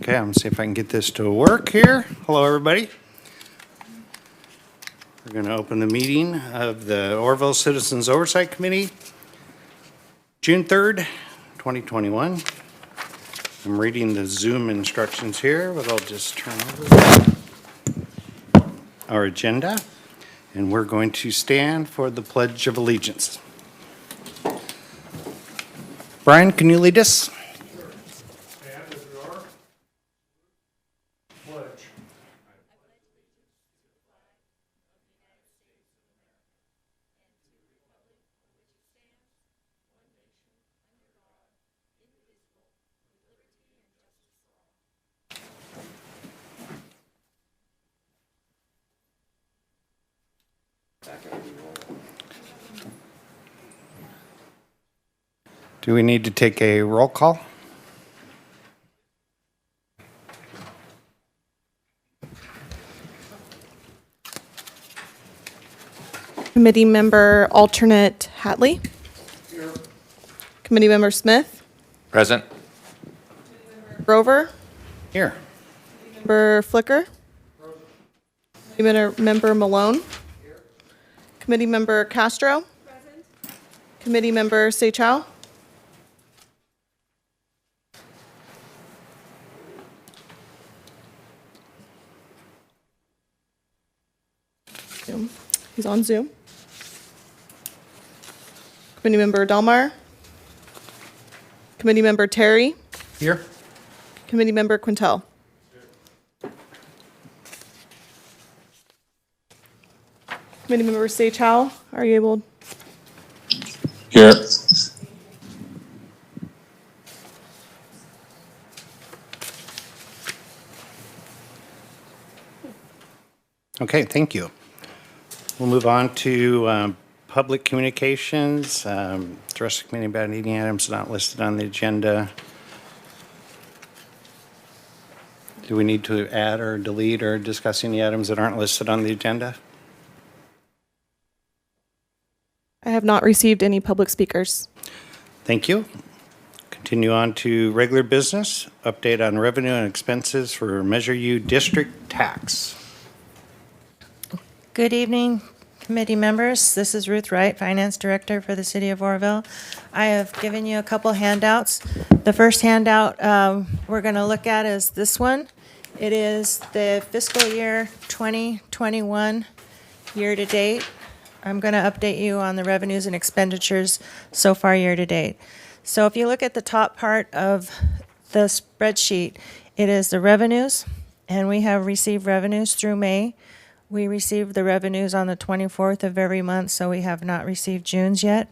Okay, I'm gonna see if I can get this to work here. Hello, everybody. We're gonna open the meeting of the Oroville Citizens Oversight Committee, June 3rd, 2021. I'm reading the Zoom instructions here, but I'll just turn over our agenda, and we're going to stand for the Pledge of Allegiance. Brian, can you lead us? Do we need to take a roll call? Committee Member Alternate Hatley. Here. Committee Member Smith. Present. Grover. Here. Member Flicker. Committee Member Malone. Here. Committee Member Castro. Present. Committee Member Seychow. He's on Zoom. Committee Member Delmar. Committee Member Terry. Here. Committee Member Quintel. Committee Member Seychow, are you able? Here. Okay, thank you. We'll move on to public communications. Address the committee about any items not listed on the agenda. Do we need to add or delete or discuss any items that aren't listed on the agenda? I have not received any public speakers. Thank you. Continue on to regular business. Update on revenue and expenses for Measure U district tax. Good evening, committee members. This is Ruth Wright, Finance Director for the City of Oroville. I have given you a couple handouts. The first handout we're going to look at is this one. It is the fiscal year 2021 year to date. I'm going to update you on the revenues and expenditures so far year to date. So if you look at the top part of the spreadsheet, it is the revenues, and we have received revenues through May. We receive the revenues on the 24th of every month, so we have not received June's yet.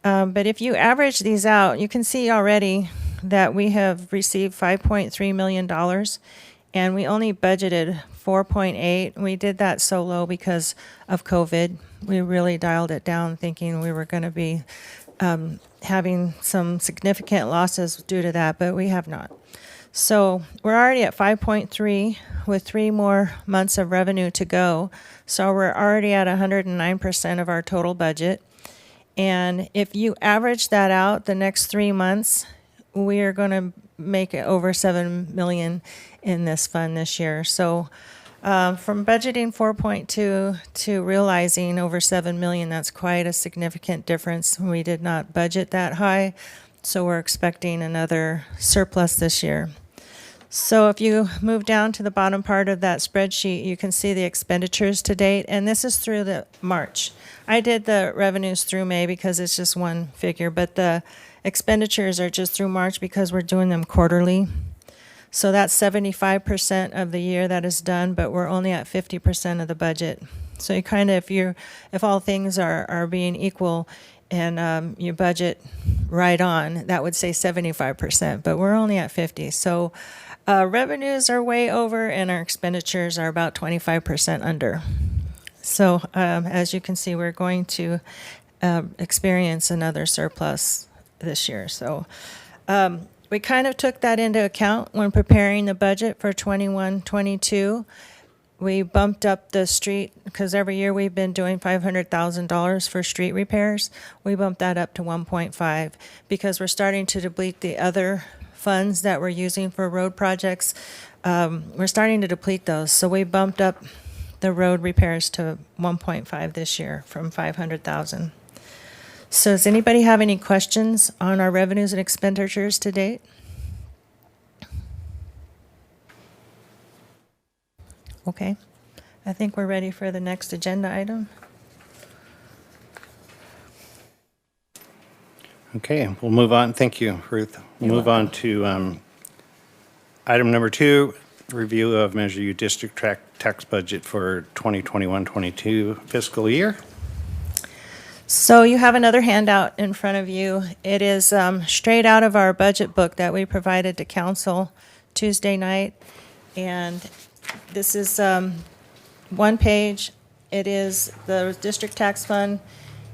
But if you average these out, you can see already that we have received $5.3 million, and we only budgeted 4.8. We did that so low because of COVID. We really dialed it down thinking we were going to be having some significant losses due to that, but we have not. So we're already at 5.3 with 3 more months of revenue to go. So we're already at 109% of our total budget. And if you average that out the next 3 months, we are going to make it over $7 million in this fund this year. So from budgeting 4.2 to realizing over $7 million, that's quite a significant difference. We did not budget that high, so we're expecting another surplus this year. So if you move down to the bottom part of that spreadsheet, you can see the expenditures to date, and this is through the March. I did the revenues through May because it's just one figure, but the expenditures are just through March because we're doing them quarterly. So that's 75% of the year that is done, but we're only at 50% of the budget. So you kind of, if all things are being equal and you budget right on, that would say 75%, but we're only at 50. So revenues are way over and our expenditures are about 25% under. So as you can see, we're going to experience another surplus this year. So we kind of took that into account when preparing the budget for 21-22. We bumped up the street because every year we've been doing $500,000 for street repairs. We bumped that up to 1.5 because we're starting to deplete the other funds that we're using for road projects, we're starting to deplete those. So we bumped up the road repairs to 1.5 this year from 500,000. So does anybody have any questions on our revenues and expenditures to date? Okay, I think we're ready for the next agenda item. Okay, we'll move on. Thank you, Ruth. We'll move on to item number 2, review of Measure U district tax budget for 2021-22 fiscal year. So you have another handout in front of you. It is straight out of our budget book that we provided to council Tuesday night. And this is one page. It is the district tax fund.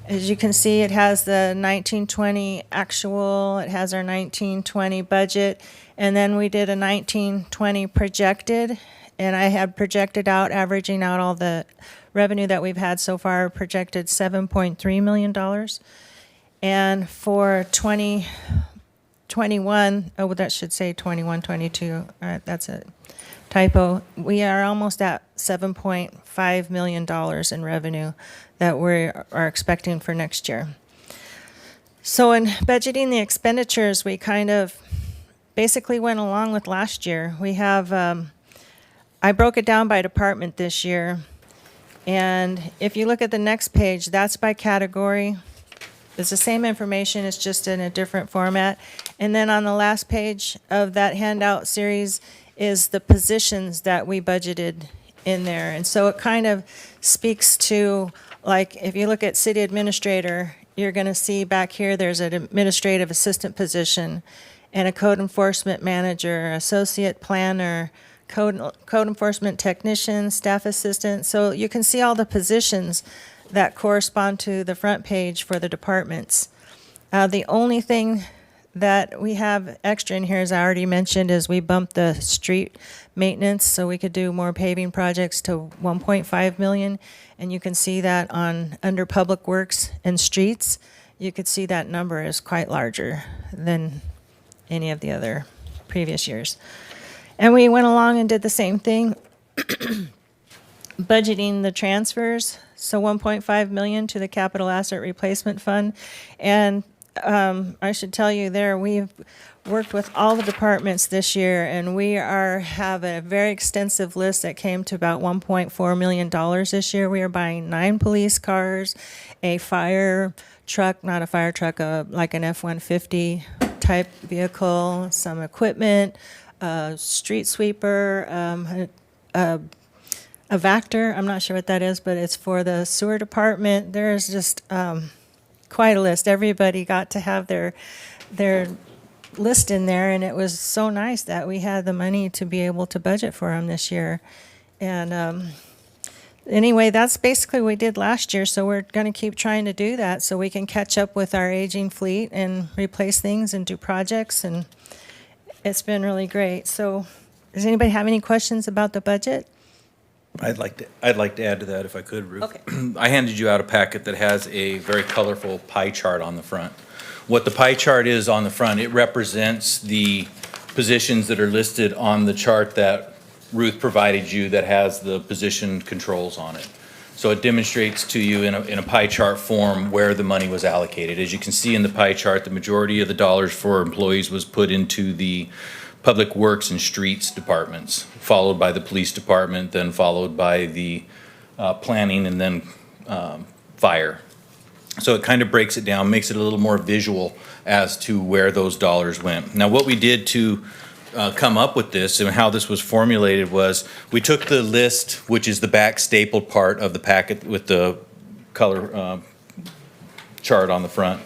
As you can see, it has the 1920 actual, it has our 1920 budget, and then we did a 1920 projected, and I had projected out, averaging out all the revenue that we've had so far, projected $7.3 million. And for 2021, oh, that should say 21, 22, all right, that's a typo. We are almost at $7.5 million in revenue that we are expecting for next year. So in budgeting the expenditures, we kind of basically went along with last year. We have, I broke it down by department this year. And if you look at the next page, that's by category. It's the same information, it's just in a different format. And then on the last page of that handout series is the positions that we budgeted in there. And so it kind of speaks to, like, if you look at city administrator, you're going to see back here there's an administrative assistant position and a code enforcement manager, associate planner, code enforcement technician, staff assistant. So you can see all the positions that correspond to the front page for the departments. The only thing that we have extra in here, as I already mentioned, is we bumped the street maintenance so we could do more paving projects to 1.5 million. And you can see that on under public works and streets. You could see that number is quite larger than any of the other previous years. And we went along and did the same thing, budgeting the transfers, so 1.5 million to the capital asset replacement fund. And I should tell you there, we've worked with all the departments this year, and we have a very extensive list that came to about $1.4 million this year. We are buying 9 police cars, a fire truck, not a fire truck, like an F-150 type vehicle, some equipment, a street sweeper, a Vactor. I'm not sure what that is, but it's for the sewer department. There's just quite a list. Everybody got to have their list in there, and it was so nice that we had the money to be able to budget for them this year. And anyway, that's basically what we did last year, so we're going to keep trying to do that so we can catch up with our aging fleet and replace things and do projects, and it's been really great. So does anybody have any questions about the budget? I'd like to add to that if I could, Ruth. Okay. I handed you out a packet that has a very colorful pie chart on the front. What the pie chart is on the front, it represents the positions that are listed on the chart that Ruth provided you that has the position controls on it. So it demonstrates to you in a pie chart form where the money was allocated. As you can see in the pie chart, the majority of the dollars for employees was put into the Public Works and Streets departments, followed by the Police Department, then followed by the Planning, and then Fire. So it kind of breaks it down, makes it a little more visual as to where those dollars went. Now, what we did to come up with this and how this was formulated was we took the list, which is the back stapled part of the packet with the color chart on the front.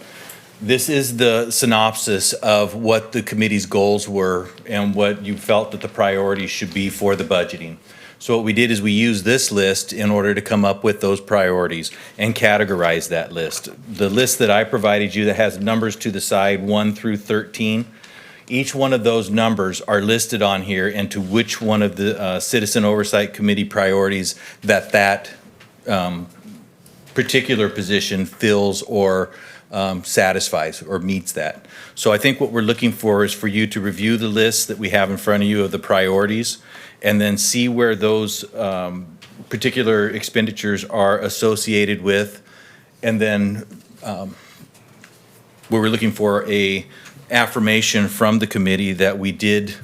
This is the synopsis of what the committee's goals were and what you felt that the priorities should be for the budgeting. So what we did is we used this list in order to come up with those priorities and categorize that list. The list that I provided you that has numbers to the side 1 through 13, each one of those numbers are listed on here and to which one of the Citizen Oversight Committee priorities that particular position fills or satisfies or meets that. So I think what we're looking for is for you to review the list that we have in front of you of the priorities, and then see where those particular expenditures are associated with, and then where we're looking for a affirmation from the committee that we did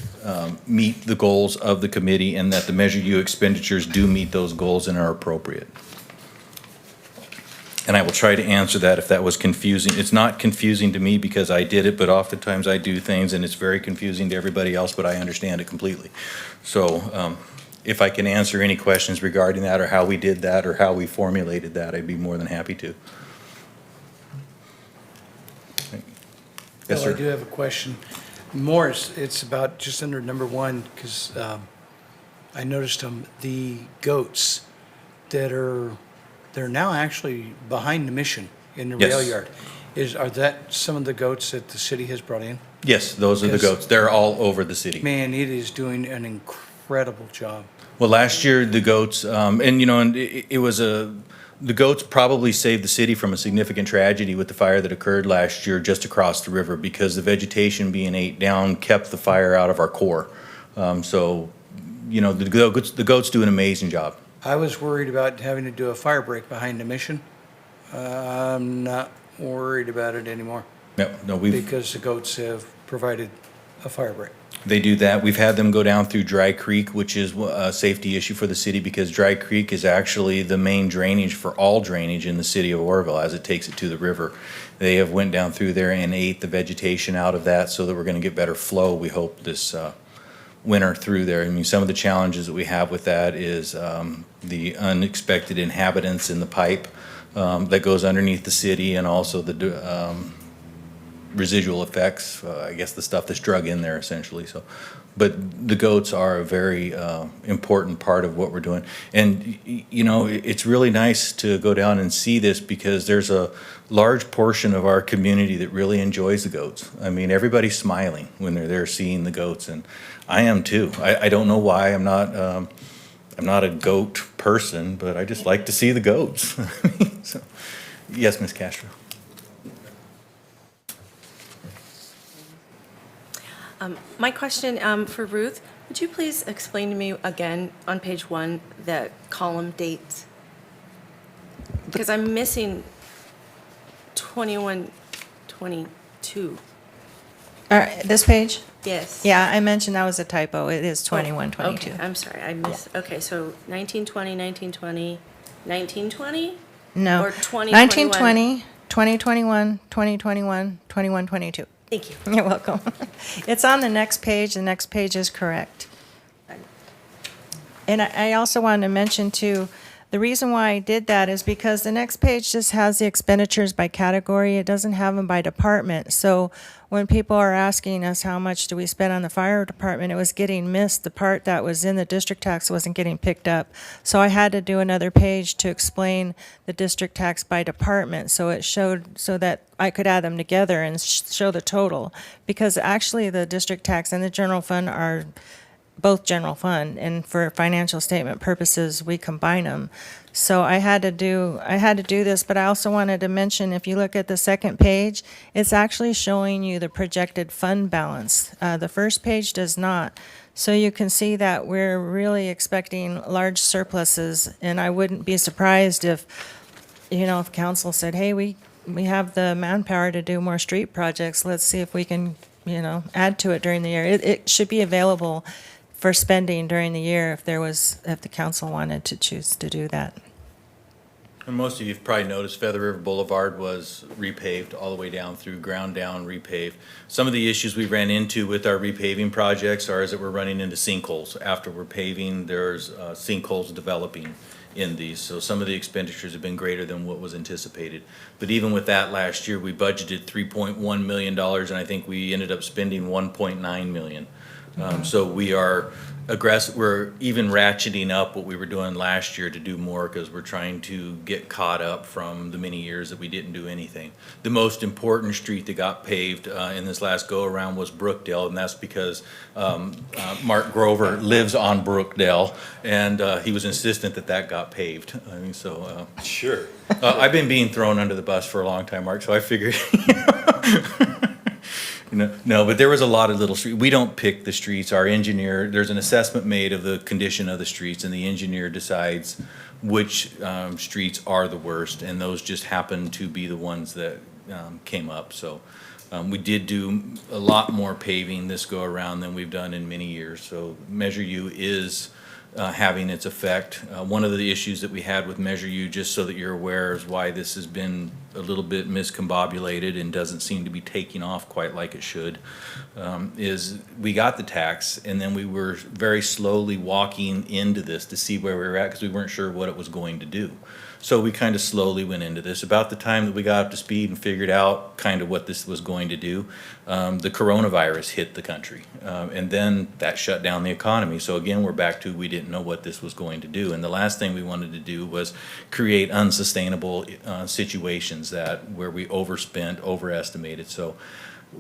meet the goals of the committee, and that the Measure U expenditures do meet those goals and are appropriate. And I will try to answer that if that was confusing. It's not confusing to me because I did it, but oftentimes I do things and it's very confusing to everybody else, but I understand it completely. So if I can answer any questions regarding that, or how we did that, or how we formulated that, I'd be more than happy to. Yes, Well, I sir. do have a question. Morris, it's about just under number one, because I noticed the goats they're now actually behind the mission in the Yes. rail yard. Are that some of the goats that the city has brought in? Yes, those are the Because- goats. They're all over the city. Man, it is doing an incredible job. Well, last year, the goats, and you know, and it was the goats probably saved the city from a significant tragedy with the fire that occurred last year just across the river, because the vegetation being ate down kept the fire out of our core. So, you know, the goats do an amazing job. I was worried about having to do a fire break behind the mission. I'm not worried about it anymore No, we've, because the goats have provided a fire break. they do that. We've had them go down through Dry Creek, which is a safety issue for the city, because Dry Creek is actually the main drainage for all drainage in the city of Oroville as it takes it to the river. They have went down through there and ate the vegetation out of that so that we're gonna get better flow, we hope, this winter through there. I mean, some of the challenges that we have with that is the unexpected inhabitants in the pipe that goes underneath the city, and also the residual effects, I guess the stuff that's drug in there essentially. So, but the goats are a very important part of what we're doing. And you know, it's really nice to go down and see this, because there's a large portion of our community that really enjoys the goats. I mean, everybody's smiling when they're there seeing the goats, and I am too. I don't know why. I'm not a goat person, but I just like to see the goats. So, yes, Ms. Castro. My question for Ruth, would you please explain to me again on page one the column dates? Because I'm missing 21, 22. This page? Yes. Yeah, I mentioned that was a typo. It is 21, 22. Okay, I'm sorry, I missed, okay, so 1920, 1920, 1920? No. Or 2021? 1920, 2021, 2021, 21, 22. Thank you. You're welcome. It's on the next page. The next page is correct. And I also wanted to mention too, the reason why I did that is because the next page just has the expenditures by category. It doesn't have them by department. So when people are asking us how much do we spend on the fire department, it was getting missed. The part that was in the district tax wasn't getting picked up. So I had to do another page to explain the district tax by department. So it showed, so that I could add them together and show the total. Because actually the district tax and the general fund are both general fund, and for financial statement purposes, we combine them. So I had to do this, but I also wanted to mention, if you look at the second page, it's actually showing you the projected fund balance. The first page does not. So you can see that we're really expecting large surpluses, and I wouldn't be surprised if, you know, if council said, hey, we have the manpower to do more street projects, let's see if we can, you know, add to it during the year. It should be available for spending during the year if the council wanted to choose to do that. And most of you have probably noticed Feather River Boulevard was repaved all the way down through, ground down, repaved. Some of the issues we ran into with our repaving projects are that we're running into sinkholes. After we're paving, there's sinkholes developing in these. So some of the expenditures have been greater than what was anticipated. But even with that, last year, we budgeted $3.1 million, and I think we ended up spending $1.9 million. So we are we're even ratcheting up what we were doing last year to do more because we're trying to get caught up from the many years that we didn't do anything. The most important street that got paved in this last go-around was Brookdale, and that's because Mark Grover lives on Brookdale, and he was insistent that that got paved. I mean, so. Sure. I've been being thrown under the bus for a long time, Mark, so I figured. No, but there was a lot of little streets. We don't pick the streets. Our engineer, there's an assessment made of the condition of the streets, and the engineer decides which streets are the worst, and those just happen to be the ones that came up. So we did do a lot more paving this go-around than we've done in many years. So Measure U is having its effect. One of the issues that we had with Measure U, just so that you're aware, is why this has been a little bit miscombobulated and doesn't seem to be taking off quite like it should, is we got the tax and then we were very slowly walking into this to see where we were at because we weren't sure what it was going to do. So we kind of slowly went into this. About the time that we got up to speed and figured out kind of what this was going to do, the coronavirus hit the country. And then that shut down the economy. So again, we're back to we didn't know what this was going to do. And the last thing we wanted to do was create unsustainable situations where we overspent, overestimated. So,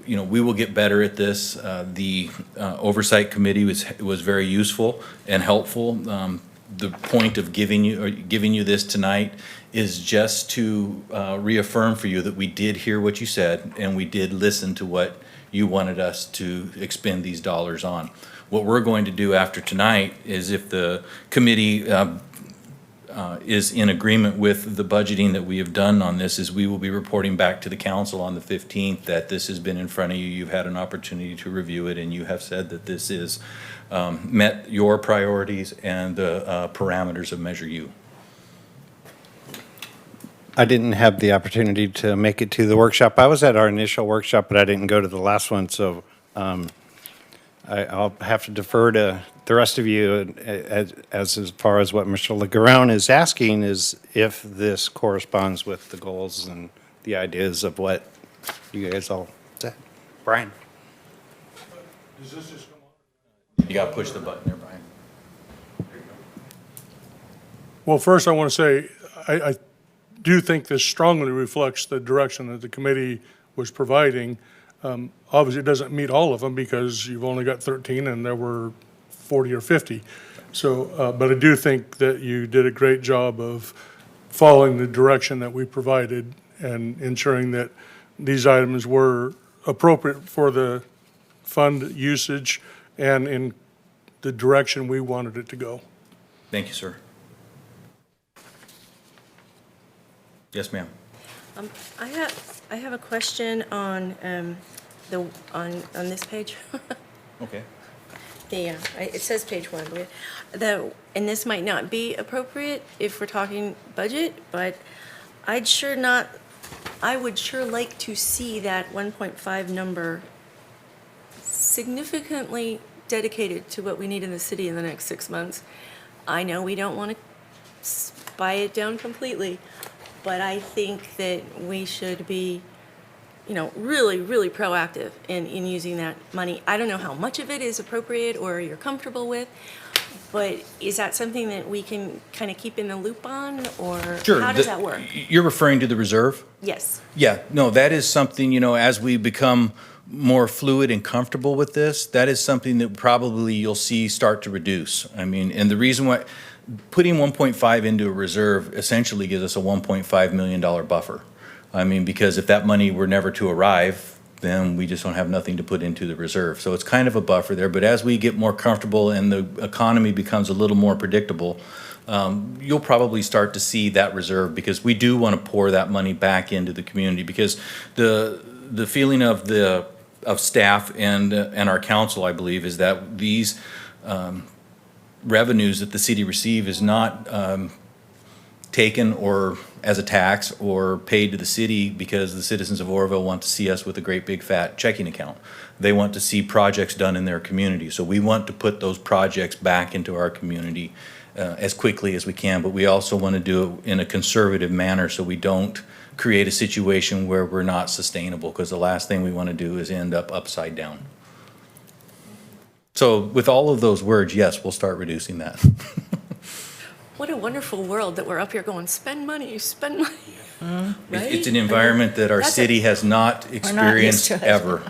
you know, we will get better at this. The Oversight Committee was very useful and helpful. The point of giving you this tonight is just to reaffirm for you that we did hear what you said and we did listen to what you wanted us to expend these dollars on. What we're going to do after tonight is, if the committee is in agreement with the budgeting that we have done on this, is we will be reporting back to the council on the 15th that this has been in front of you, you've had an opportunity to review it, and you have said that this is met your priorities and the parameters of Measure U. I didn't have the opportunity to make it to the workshop. I was at our initial workshop, but I didn't go to the last one, so I'll have to defer to the rest of you as far as what Mr. Legrand is asking is if this corresponds with the goals and the ideas of what you guys all said. Brian? You got to push the button there, Brian. Well, first I want to say, I do think this strongly reflects the direction that the committee was providing. Obviously, it doesn't meet all of them because you've only got 13 and there were 40 or 50. So, but I do think that you did a great job of following the direction that we provided and ensuring that these items were appropriate for the fund usage and in the direction we wanted it to go. Thank you, sir. Yes, ma'am. I have a question on on this page. Okay. It says page 1. And this might not be appropriate if we're talking budget, but I would sure like to see that 1.5 number significantly dedicated to what we need in the city in the next 6 months. I know we don't want to buy it down completely, but I think that we should be, you know, really, really proactive in using that money. I don't know how much of it is appropriate or you're comfortable with, but is that something that we can kind of keep in the loop on, or Sure. how does that work? You're referring to the reserve? Yes. Yeah, no, that is something, you know, as we become more fluid and comfortable with this, that is something that probably you'll see start to reduce. I mean, and the reason why putting 1.5 into a reserve essentially gives us a $1.5 million buffer. I mean, because if that money were never to arrive, then we just don't have nothing to put into the reserve. So it's kind of a buffer there, but as we get more comfortable and the economy becomes a little more predictable, you'll probably start to see that reserve, because we do want to pour that money back into the community, because the feeling of staff and our council, I believe, is that these revenues that the city receive is not taken or as a tax or paid to the city because the citizens of Oroville want to see us with a great big fat checking account. They want to see projects done in their community. So we want to put those projects back into our community as quickly as we can, but we also want to do it in a conservative manner so we don't create a situation where we're not sustainable, because the last thing we want to do is end up upside down. So with all of those words, yes, we'll start reducing that. What a wonderful world that we're up here going, spend money, spend money. Right? It's an environment that our That's city it. has not used experienced to it. ever.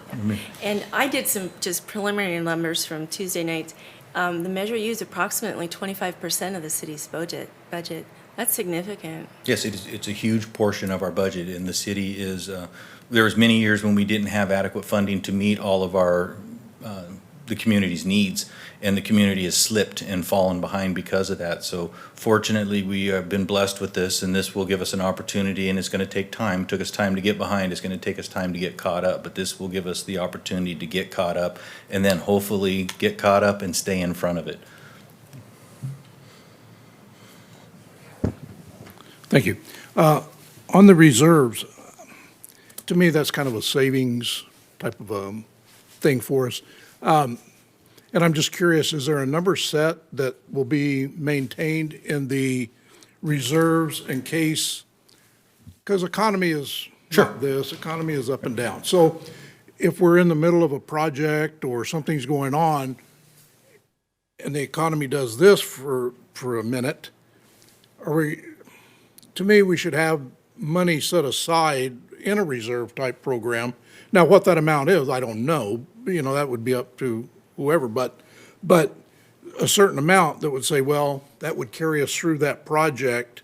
And I did some just preliminary numbers from Tuesday night. The measure used approximately 25% of the city's budget. That's significant. Yes, it's a huge portion of our budget, and the city is, there was many years when we didn't have adequate funding to meet all of our, the community's needs, and the community has slipped and fallen behind because of that. So fortunately, we have been blessed with this, and this will give us an opportunity, and it's gonna take time. It took us time to get behind, it's gonna take us time to get caught up, but this will give us the opportunity to get caught up, and then hopefully get caught up and stay in front of it. Thank you. On the reserves, to me, that's kind of a savings type of thing for us. And I'm just curious, is there a number set that will be maintained in the reserves in case, because economy is not this, economy is up and down. So if we're in the middle of a project or something's going on and the economy does this for a minute, to me, we should have money set aside in a reserve type program. Now, what that amount is, I don't know. That would be up to whoever, but a certain amount that would say, well, that would carry us through that project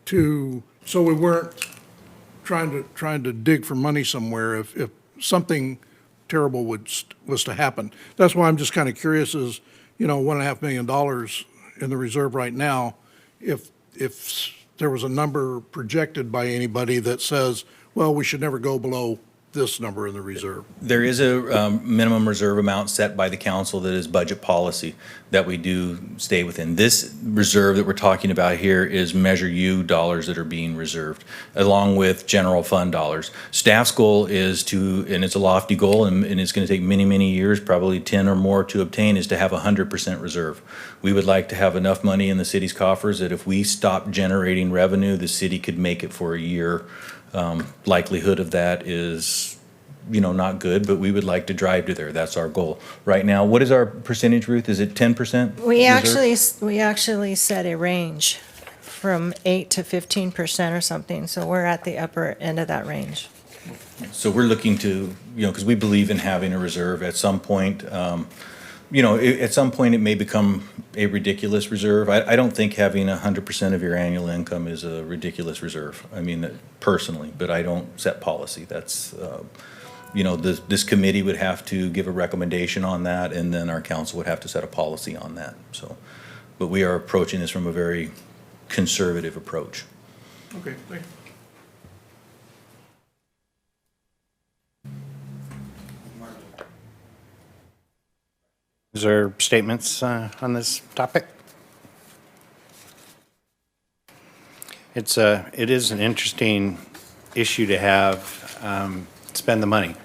so we weren't trying to dig for money somewhere if something terrible was to happen. That's why I'm just kind of curious is, $1.5 million in the reserve right now, if there was a number projected by anybody that says, well, we should never go below this number in the reserve. There is a minimum reserve amount set by the council that is budget policy that we do stay within. This reserve that we're talking about here is Measure U dollars that are being reserved, along with general fund dollars. Staff's goal is to, and it's a lofty goal, and it's going to take many, many years, probably 10 or more to obtain, is to have 100% reserve. We would like to have enough money in the city's coffers that if we stop generating revenue, the city could make it for a year. Likelihood of that is, not good, but we would like to drive to there. That's our goal. Right now, what is our percentage, Ruth? Is it 10%? We reserve? actually set a range from 8 to 15% or something, so we're at the upper end of that range. So we're looking to, because we believe in having a reserve at some point. At some point, it may become a ridiculous reserve. I don't think having 100% of your annual income is a ridiculous reserve. I mean, personally, but I don't set policy. That's, this committee would have to give a recommendation on that, and then our council would have to set a policy on that. So, but we are approaching this from a very conservative approach. Okay, thank you. Is there statements on this topic? It is an interesting issue to have, spend the money,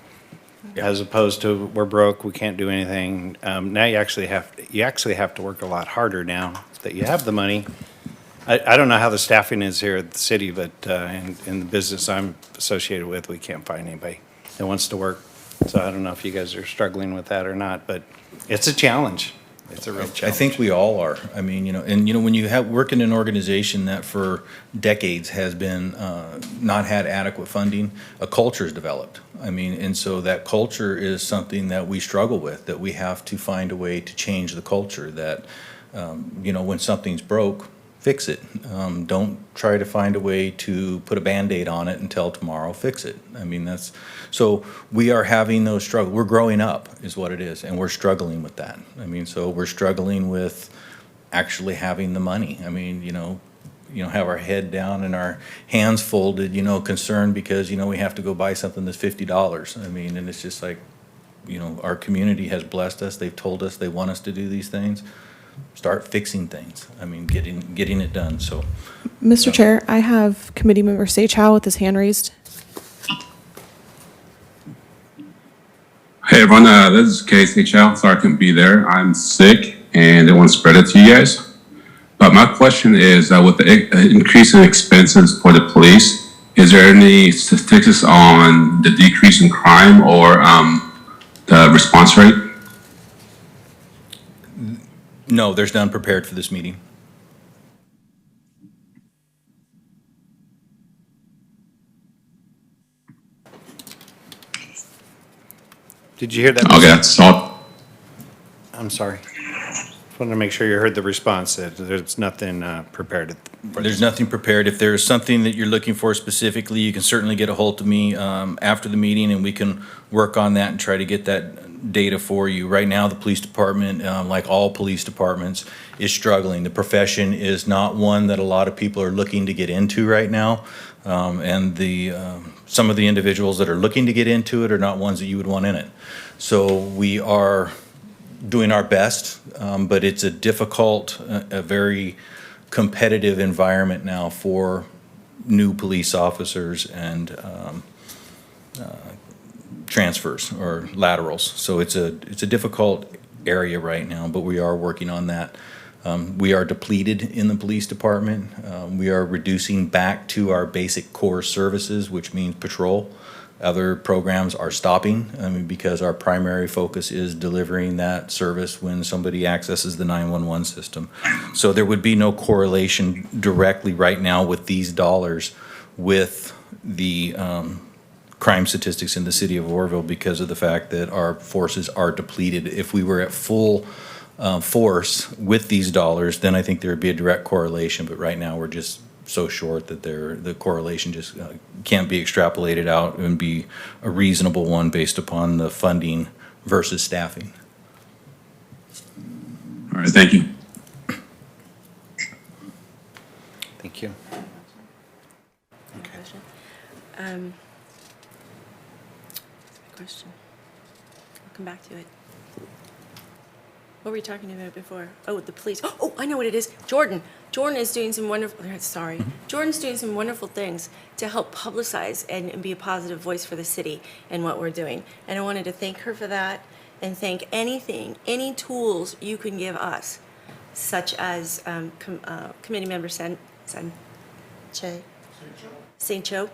as opposed to we're broke, we can't do anything. Now you actually have to work a lot harder now that you have the money. I don't know how the staffing is here at the city, but in the business I'm associated with, we can't find anybody that wants to work. So I don't know if you guys are struggling with that or not, but it's a challenge. It's a real challenge. I think we all are. I mean, when you work in an organization that for decades has been not had adequate funding, a culture is developed. I mean, and so that culture is something that we struggle with, that we have to find a way to change the culture, that, when something's broke, fix it. Don't try to find a way to put a Band-Aid on it until tomorrow, fix it. I mean, so we are having those struggles. We're growing up is what it is, and we're struggling with that. I mean, so we're struggling with actually having the money. I mean, have our head down and our hands folded, concerned because, we have to go buy something that's $50. I mean, and it's just like, our community has blessed us. They've told us they want us to do these things. Start fixing things. I mean, getting it done, so. Mr. Chair, I have committee member Say Chow with his hand raised. Hey everyone, this is Casey Chow. Sorry I couldn't be there. I'm sick and didn't want to spread it to you guys. But my question is, with the increase in expenses for the police, is there any statistics on the decrease in crime or the response rate? No, there's none prepared for this meeting. Did you hear that? Okay, that's all. I'm sorry. Just wanted to make sure you heard the response, that there's nothing prepared. There's nothing prepared. If there's something that you're looking for specifically, you can certainly get a hold of me after the meeting, and we can work on that and try to get that data for you. Right now, the police department, like all police departments, is struggling. The profession is not one that a lot of people are looking to get into right now. And some of the individuals that are looking to get into it are not ones that you would want in it. So we are doing our best, but it's a difficult, a very competitive environment now for new police officers and transfers or laterals. So it's a difficult area right now, but we are working on that. We are depleted in the police department. We are reducing back to our basic core services, which means patrol. Other programs are stopping, because our primary focus is delivering that service when somebody accesses the 911 system. So there would be no correlation directly right now with these dollars with the crime statistics in the city of Oroville, because of the fact that our forces are depleted. If we were at full force with these dollars, then I think there would be a direct correlation. But right now, we're just so short that the correlation just can't be extrapolated out and be a reasonable one based upon the funding versus staffing. All right, thank you. Thank you. Question. I'll come back to it. What were we talking about before? Oh, the police. Oh, I know what it is. Jordan. Jordan is doing some wonderful, sorry. Jordan's doing some wonderful things to help publicize and be a positive voice for the city and what we're doing. And I wanted to thank her for that and thank any tools you can give us, such as Committee Member St. Cho.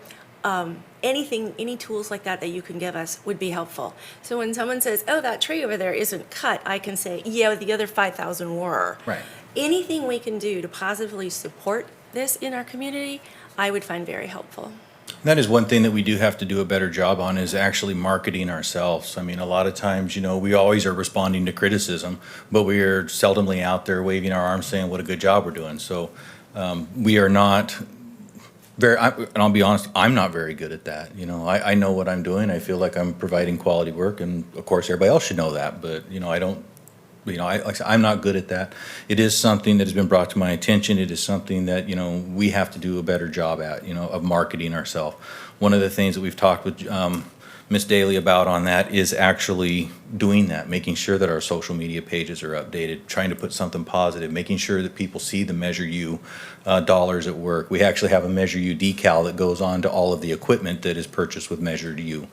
Any tools like that you can give us would be helpful. So when someone says, oh, that tree over there isn't cut, I can say, yeah, the other 5,000 were. Right. Anything we can do to positively support this in our community, I would find very helpful. That is one thing that we do have to do a better job on, is actually marketing ourselves. I mean, a lot of times, we always are responding to criticism, but we are seldomly out there waving our arms saying what a good job we're doing. So we are not and I'll be honest, I'm not very good at that. I know what I'm doing. I feel like I'm providing quality work, and of course everybody else should know that, but I don't, like I said, I'm not good at that. It is something that has been brought to my attention. It is something that, we have to do a better job at, of marketing ourselves. One of the things that we've talked with Ms. Daly about on that is actually doing that, making sure that our social media pages are updated, trying to put something positive, making sure that people see the Measure U dollars at work. We actually have a Measure U decal that goes on to all of the equipment that is purchased with Measure U.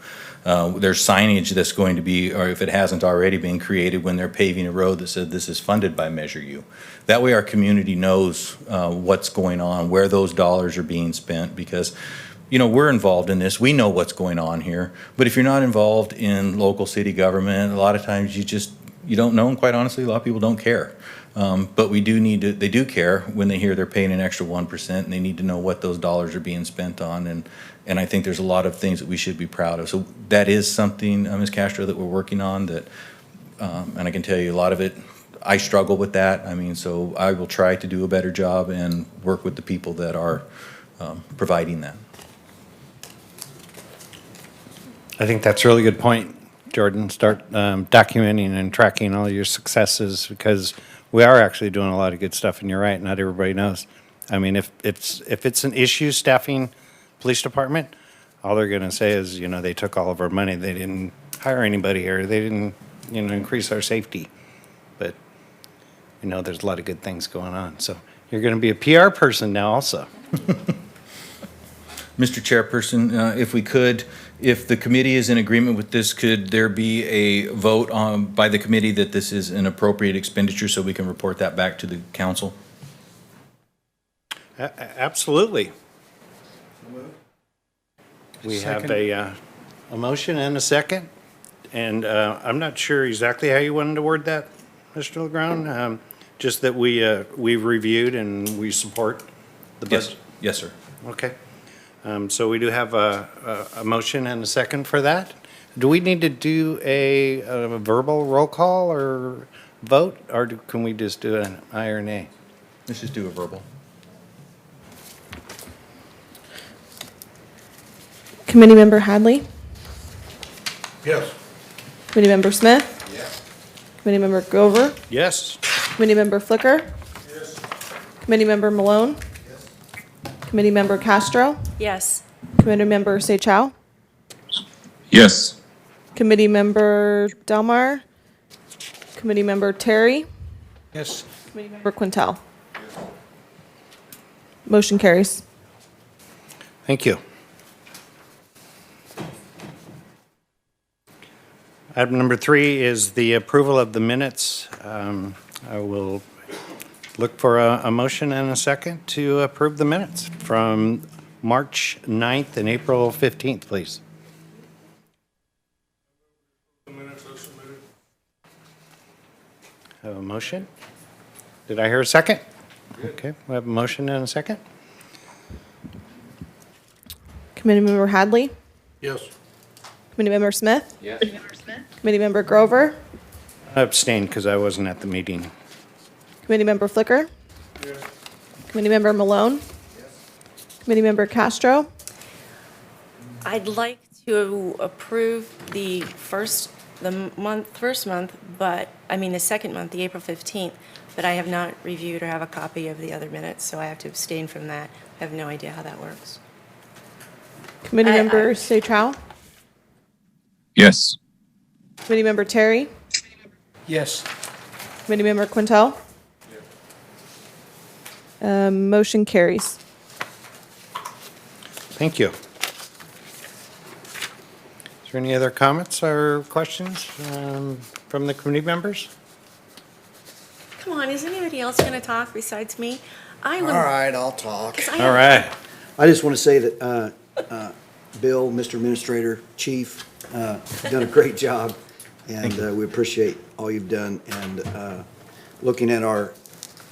There's signage that's going to be, or if it hasn't already been created, when they're paving a road that says this is funded by Measure U. That way our community knows what's going on, where those dollars are being spent, because we're involved in this. We know what's going on here. But if you're not involved in local city government, a lot of times you don't know, and quite honestly, a lot of people don't care. But they do care when they hear they're paying an extra 1%, and they need to know what those dollars are being spent on. And I think there's a lot of things that we should be proud of. So that is something, Ms. Castro, that we're working on that, and I can tell you a lot of it, I struggle with that. So I will try to do a better job and work with the people that are providing that. I think that's a really good point, Jordan. Start documenting and tracking all your successes, because we are actually doing a lot of good stuff, and you're right, not everybody knows. If it's an issue staffing police department, all they're going to say is, they took all of our money. They didn't hire anybody here. They didn't, increase our safety. But there's a lot of good things going on. So you're going to be a PR person now also. Mr. Chairperson, if the committee is in agreement with this, could there be a vote by the committee that this is an appropriate expenditure so we can report that back to the council? Absolutely. We have a motion and a second, and I'm not sure exactly how you wanted to word that, Mr. LeGrand. Just that we've reviewed and we support the Yes, budget. yes, sir. Okay. So we do have a motion and a second for that. Do we need to do a verbal roll call or vote, or can we just do an aye or nay? Let's just do a verbal. Committee Member Hadley, Yes. Committee Member Smith. Yes. Committee Member Grover, Yes. Committee Member Flicker. Yes. Committee Member Malone. Yes. Committee Member Castro, Yes. Committee Member Seychow, Yes. Committee Member Delmar, Committee Member Terry, Yes. Committee Member Quintel. Motion carries. Thank you. Item number 3 is the approval of the minutes. I will look for a motion and a second to approve the minutes from March 9th and April 15th, please. Have a motion? Did I hear a second? Okay, we have a motion and a second. Committee Member Hadley, Yes. Committee Member Smith, Yes. Committee Member Grover, I abstained because I wasn't at the meeting. Committee Member Flicker. Committee Member Malone. Committee Member Castro. I'd like to approve the first month, but, the second month, the April 15th, but I have not reviewed or have a copy of the other minutes, so I have to abstain from that. I have no idea how that works. Committee I- Member Seychow. Yes. Committee Member Terry. Yes. Committee Member Quintel. Motion carries. Thank you. Is there any other comments or questions from the committee members? Come on, is anybody else going to talk besides me? I would. All right, I'll talk. 'Cause I All have- right. I just want to say that Bill, Mr. Administrator, Chief, you've done a great job, and we appreciate all you've done. And looking at our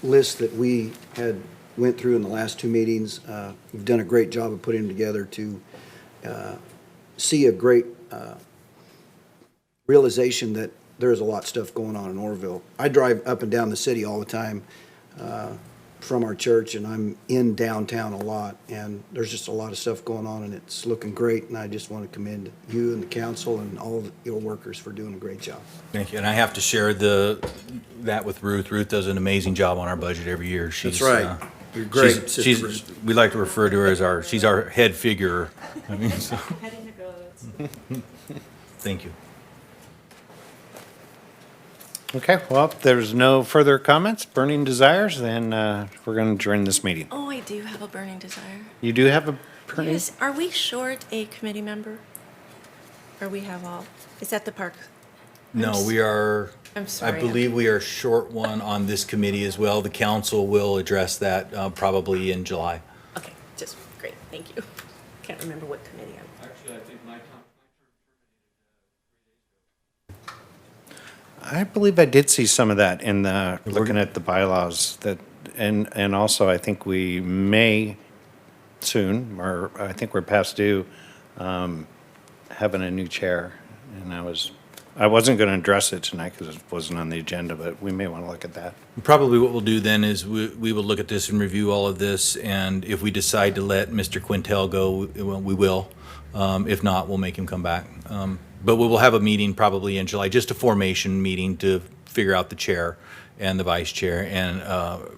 list that we had went through in the last 2 meetings, you've done a great job of putting them together to see a great realization that there's a lot of stuff going on in Oroville. I drive up and down the city all the time from our church, and I'm in downtown a lot, and there's just a lot of stuff going on, and it's looking great, and I just want to commend you and the council and all of your workers for doing a great job. Thank you. And I have to share that with Ruth. Ruth does an amazing job on our budget every year. That's right. You're great, Sister Ruth. We like to refer to her as she's our head figure. So, thank you. Okay, well, if there's no further comments, burning desires, then we're going to adjourn this meeting. Oh, I do have a burning desire. You do have a burning? Yes, are we short a committee member? Or we have all? Is that the park? No, we are, I'm sorry. I believe we are short one on this committee as well. The council will address that probably in July. Okay, just, great, thank you. Can't remember what committee I'm. I believe I did see some of that in the, looking at the bylaws that, and also I think we may soon, or I think we're past due, having a new chair. And I wasn't going to address it tonight because it wasn't on the agenda, but we may want to look at that. Probably what we'll do then is we will look at this and review all of this, and if we decide to let Mr. Quintel go, we will. If not, we'll make him come back. But we will have a meeting probably in July, just a formation meeting to figure out the chair and the vice chair and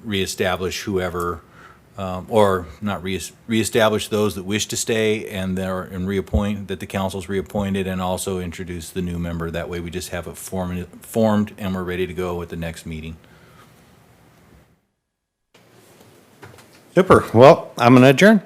reestablish whoever, or not reestablish those that wish to stay and reappoint, that the council's reappointed, and also introduce the new member. That way we just have it formed and we're ready to go at the next meeting. Super. Well, I'm going to adjourn.